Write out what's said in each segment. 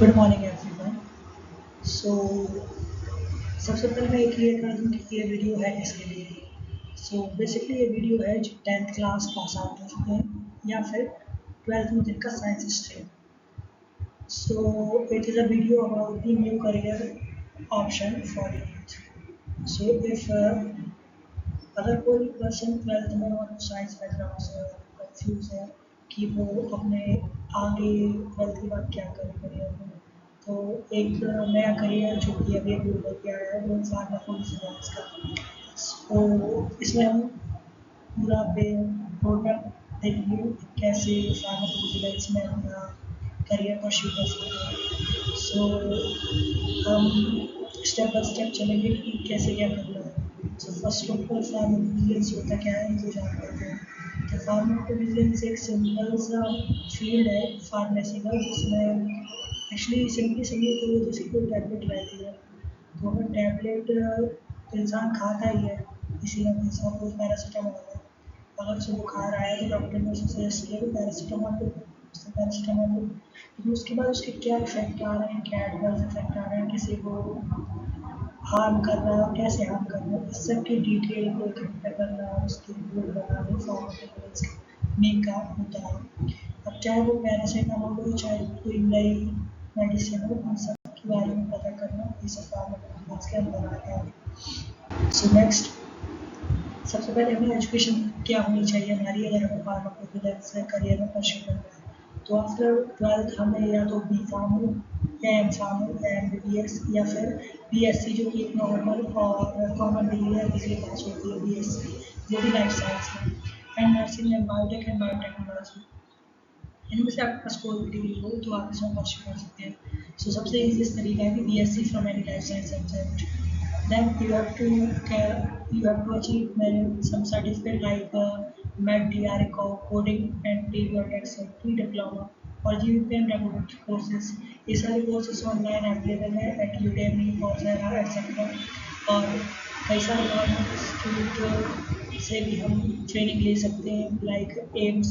Good morning everyone. सो सबसे पहले मैं ये क्लियर कर दूं कि ये वीडियो है किसके लिए। बेसिकली ये वीडियो है जो 10th क्लास पास आउट हो चुके हैं या फिर 12th में जिनका science stream. It is a video about the new career option for youth. So if अगर कोई पर्सन 12th में और साइंस बैकग्राउंड से कंफ्यूज है कि वो अपने आगे 12th के बाद क्या करे करियर में, तो एक नया करियर जो कि अभी अभी उभर के आया है वो फार्माकोविजिलेंस का। इसमें हम पूरा रोड मैप देखेंगे कि कैसे फार्माकोविजिलेंस में अपना करियर परस्यू कर सकते हैं। हम स्टेप बाय स्टेप चलेंगे कि कैसे क्या करना है। फर्स्ट ऑफ ऑल फार्माकोविजिलेंस होता क्या है ये जान लेते हैं। तो फार्माकोविजिलेंस एक सिंपल सा फील्ड है फार्मेसी का, जिसमें एक्चुअली सिंपली समझिए तो जैसे कोई टैबलेट रहती है, तो अगर टैबलेट इंसान खाता ही है, किसी ना किसी सपोज पैरासीटामोल है, अगर उसे बुखार आया तो डॉक्टर ने उसे सजेस्ट किया कि पैरासीटामोल लो, उससे पैरासीटामोल लो। लेकिन उसके बाद उसके क्या इफेक्ट आ रहे हैं, क्या एडवर्स इफेक्ट आ रहे हैं, किसी को हार्म कर रहा है और कैसे हार्म कर रहा है, इस सब की डिटेल को इकट्ठा करना, उसकी रिपोर्ट बनाना फार्माकोविजिलेंस में का होता है। अब चाहे वो पैरासीटामोल हो, चाहे कोई नई मेडिसिन हो, उन सब के बारे में पता करना ये सब फार्माकोविजिलेंस के अंदर आता है। नेक्स्ट, सबसे पहले हमें एजुकेशन क्या होनी चाहिए हमारी, अगर हमें फार्माकोविजिलेंस करियर में परस्यू करना है। तो आफ्टर 12th हमें या तो बी फार्म हो या एम फार्म हो या MBBS या फिर BSc, जो कि एक नॉर्मल और कॉमन डिग्री है, डिग्री पास होती है BSc, वो भी लाइफ साइंस में, and nursing and biotech and biotechnology. इनमें से आपके पास कोई भी डिग्री हो तो आप इसमें परस्यू कर सकते हैं। सबसे ईजीएस्ट तरीका है कि BSc from any life science subject. Then you have to achieve some certificate like MET, coding and T safety diploma और GVP and regulatory courses। ये सारे कोर्सेज ऑनलाइन अवेलेबल है एट Udemy, Coursera एक्सेट्रा। और कई सारे government institute से भी हम ट्रेनिंग ले सकते हैं, लाइक एम्स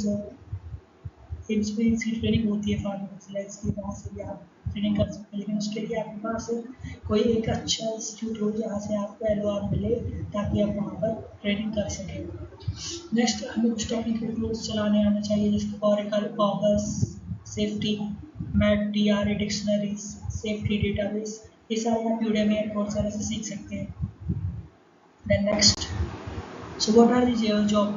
में इसकी ट्रेनिंग होती है फार्माकोविजिलेंस की, वहाँ से भी आप ट्रेनिंग कर सकते हैं। लेकिन उसके लिए आपके पास कोई एक अच्छा इंस्टीट्यूट हो जहाँ से आपको LOR मिले, ताकि आप वहाँ पर ट्रेनिंग कर सकें। नेक्स्ट, हमें कुछ टेक्निकल टूल्स चलाने आना चाहिए, जैसे ओरेकल, ऑगस, सेफ्टी, मैट, DRA डिक्शनरीज, सेफ्टी डेटाबेस। ये सारे आप यूडेमी और कोर्सेरा से सीख सकते हैं। Then next, what are the job.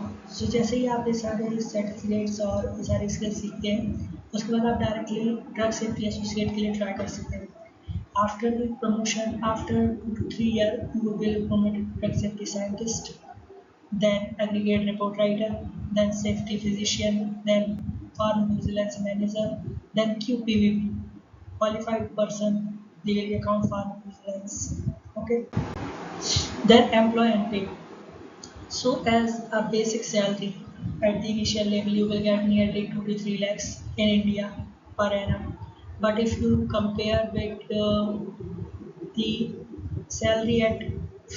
जैसे ही आप ये सारे सर्टिफिकेट्स और ये सारे स्किल्स सीखते हैं, उसके बाद आप डायरेक्टली ड्रग सेफ्टी एसोसिएट के लिए ट्राई कर सकते हैं। After the promotion, after 2 to 3 year, you will promoted drug safety scientist, then aggregate report writer, then safety physician, then pharmacovigilance manager, then QPVP, qualified person legally account pharmacovigilance. Okay, then employee and pay. As a basic salary at the initial level, you will get nearly 2 to 3 lakhs in India per annum. But if you compare with the salary at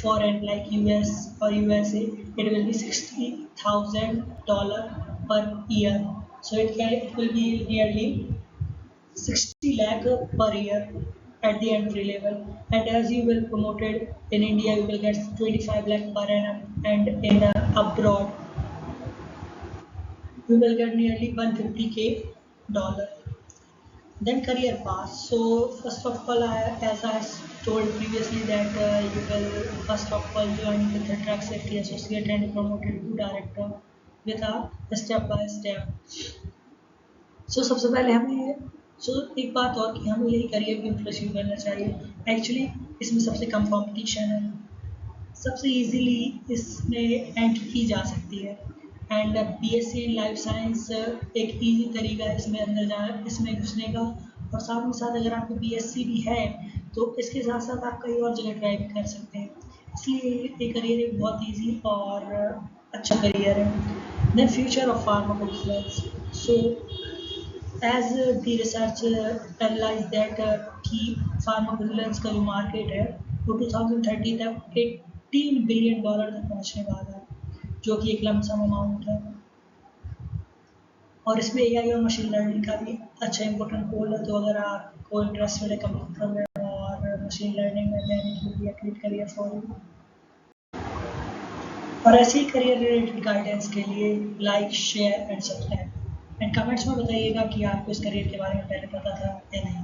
foreign like US or USA, it will be $60,000 per year. It will be nearly 60 lakh per year at the entry level. And as you will promoted in India, you will get 25 lakh per annum, and in abroad you will get nearly 150K dollar. Then career path. First of all, as I told previously that you will first of all join with the drug safety associate and promoted to director with a step by step. सबसे पहले हमें एक बात और कि हमें यही career क्यों परस्यू करना चाहिए। एक्चुअली इसमें सबसे कम कंपटीशन है, सबसे इजीली इसमें एंट्री की जा सकती है, and BSc in life science एक इजी तरीका है इसमें अंदर जाना, इसमें घुसने का। और साथ ही साथ अगर आपको BSc भी है तो इसके साथ साथ आप कई और जगह ट्राई भी कर सकते हैं। इसलिए ये करियर एक बहुत ईजी और अच्छा करियर है। Then future of pharmacovigilance. As the research analyse that कि फार्माकोविजिलेंस का जो मार्केट है वो 2030 तक $18 बिलियन तक पहुंचने वाला है, जो कि एक लमसम अमाउंट है। और इसमें एआई और मशीन लर्निंग का भी अच्छा इंपॉर्टेंट रोल है। तो अगर आपको इंटरेस्टेड है कंप्यूटर में और मशीन लर्निंग में, then it will be a great career for you. और ऐसे ही करियर रिलेटेड गाइडेंस के लिए like, share and subscribe and comments में बताइएगा कि आपको इस करियर के बारे में पहले पता था या नहीं।